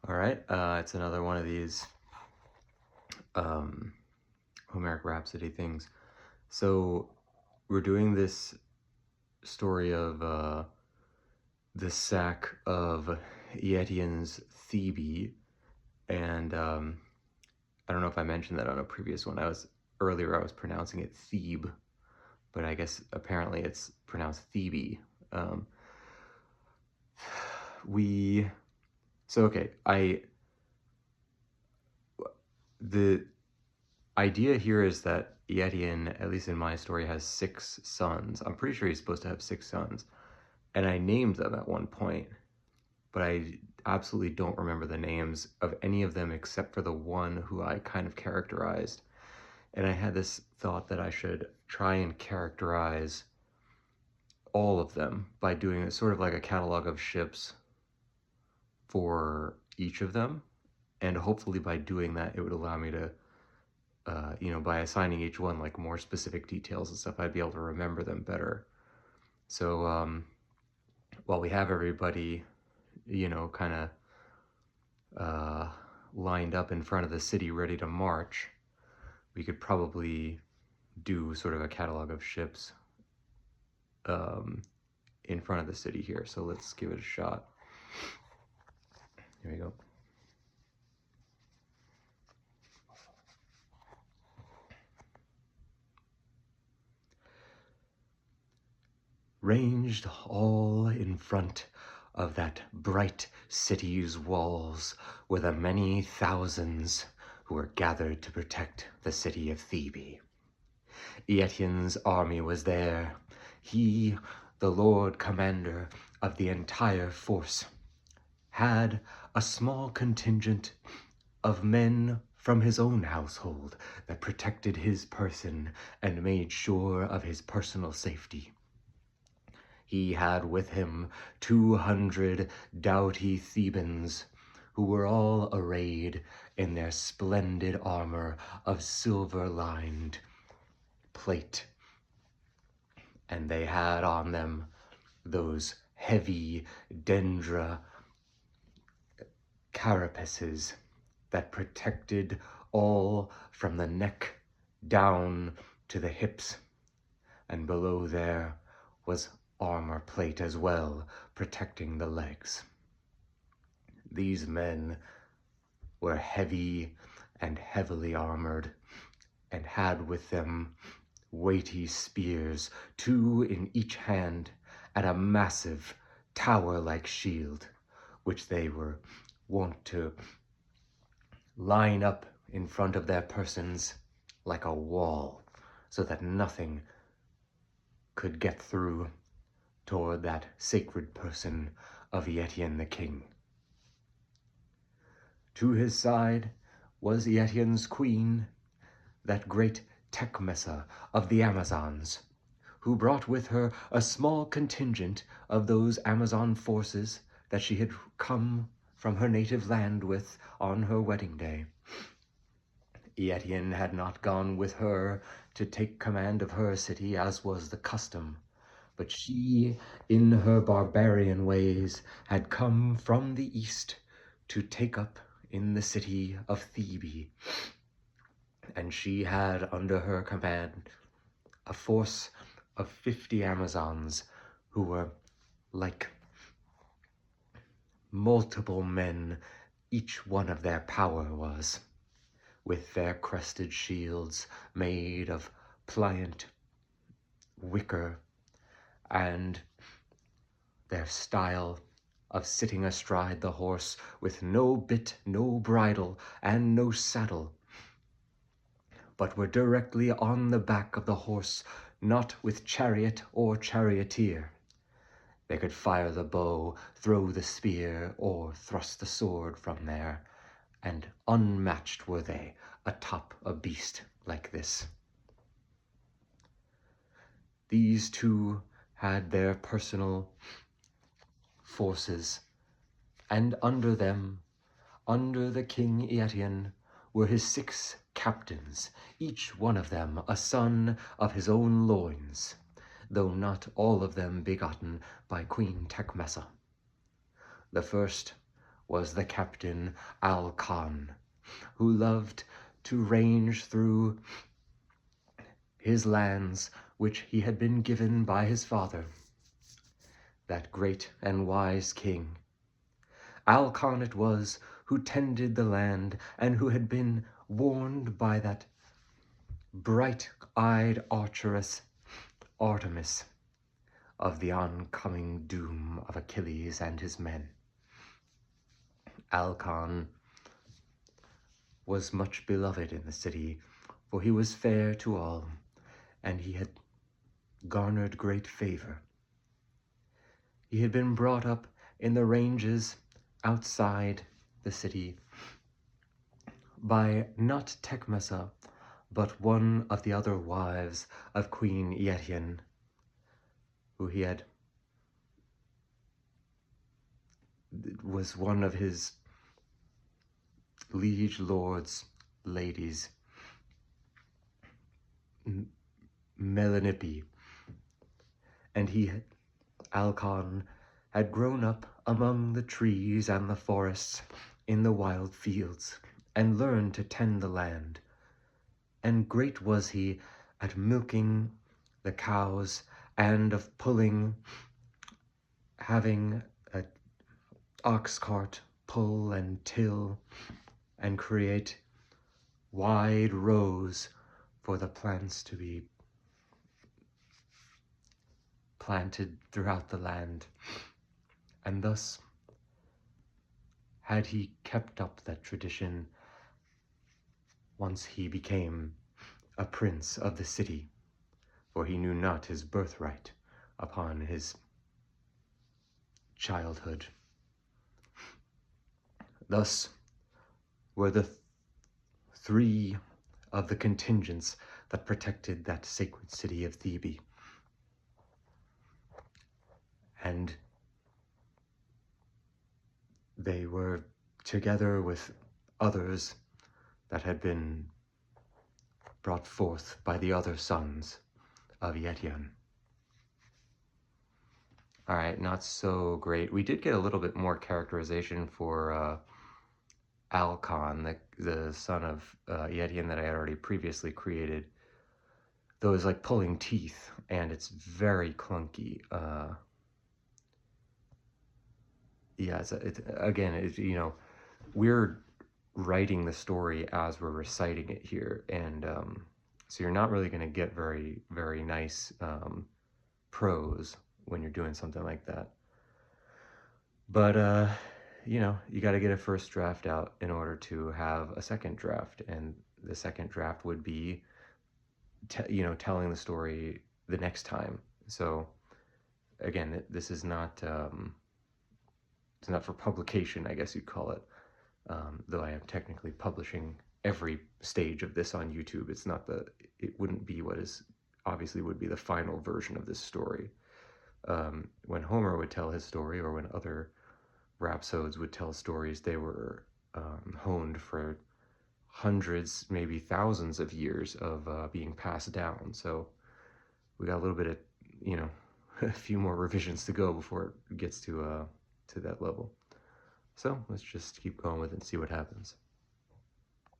All right, it's another one of these Homeric Rhapsody things. So we're doing this story of the sack of Eëtion's Thebe, and I don't know if I mentioned that on a previous one. I was pronouncing it Thebe, but I guess apparently it's pronounced Thebe. Um, we so okay. The idea here is that Eëtion, at least in my story, has 6 sons. I'm pretty sure he's supposed to have 6 sons, and I named them at one point, but I absolutely don't remember the names of any of them except for the one who I kind of characterized. And I had this thought that I should try and characterize all of them by doing it sort of like a catalog of ships for each of them. And hopefully by doing that, it would allow me to, by assigning each one like more specific details and stuff, I'd be able to remember them better. So while we have everybody, kind of lined up in front of the city ready to march, we could probably do sort of a catalog of ships in front of the city here. So let's give it a shot. Here we go. Ranged all in front of that bright city's walls were the many thousands who were gathered to protect the city of Thebe. Eëtion's army was there. He, the Lord Commander of the entire force, had a small contingent of men from his own household that protected his person and made sure of his personal safety. He had with him 200 doughty Thebans, who were all arrayed in their splendid armor of silver-lined plate. And they had on them those heavy dendra carapaces that protected all from the neck down to the hips. And below there was armor plate as well, protecting the legs. These men were heavy and heavily armored, and had with them weighty spears, 2 in each hand, and a massive tower-like shield, which they were wont to line up in front of their persons like a wall, so that nothing could get through toward that sacred person of Eëtion the king. To his side was Eëtion's queen, that great Tecmessa of the Amazons, who brought with her a small contingent of those Amazon forces that she had come from her native land with on her wedding day. Eëtion had not gone with her to take command of her city, as was the custom, but she, in her barbarian ways, had come from the east to take up in the city of Thebe, and she had under her command a force of 50 Amazons who were like multiple men, each one of their power was, with their crested shields made of pliant wicker, and their style of sitting astride the horse with no bit, no bridle, and no saddle, but were directly on the back of the horse, not with chariot or charioteer. They could fire the bow, throw the spear, or thrust the sword from there, and unmatched were they atop a beast like this. These two had their personal forces, and under them, under the King Eëtion, were his 6 captains, each one of them a son of his own loins, though not all of them begotten by Queen Tecmessa. The first was the captain Alcon, who loved to range through his lands which he had been given by his father, that great and wise king. Alcon it was who tended the land, and who had been warned by that bright-eyed archeress Artemis of the oncoming doom of Achilles and his men. Alcon was much beloved in the city, for he was fair to all, and he had garnered great favor. He had been brought up in the ranges outside the city by not Tecmessa, but one of the other wives of Queen Eëtion, who he had was one of his liege lord's ladies, Melanippe, and Alcon, had grown up among the trees and the forests in the wild fields, and learned to tend the land. And great was he at milking the cows, and of having an ox cart pull and till, and create wide rows for the plants to be planted throughout the land. And thus had he kept up that tradition once he became a prince of the city, for he knew not his birthright upon his childhood. Thus were the three of the contingents that protected that sacred city of Thebe. And they were together with others that had been brought forth by the other sons of Eëtion. All right, not so great. We did get a little bit more characterization for Alcon, the son of Eëtion that I had already previously created. Though it's like pulling teeth, and it's very clunky. Yeah, you know, we're writing the story as we're reciting it here, and so you're not really going to get very, very nice prose when you're doing something like that. But, you know, you got to get a first draft out in order to have a second draft, and the second draft would be, you know, telling the story the next time. So, again, this is not... it's not for publication, I guess you'd call it. Though I am technically publishing every stage of this on YouTube. It wouldn't be what is obviously would be the final version of this story. When Homer would tell his story, or when other rhapsodes would tell stories, they were honed for hundreds, maybe thousands of years of being passed down. So we got a little bit of, you know, a few more revisions to go before it gets to that level. So let's just keep going with it and see what happens.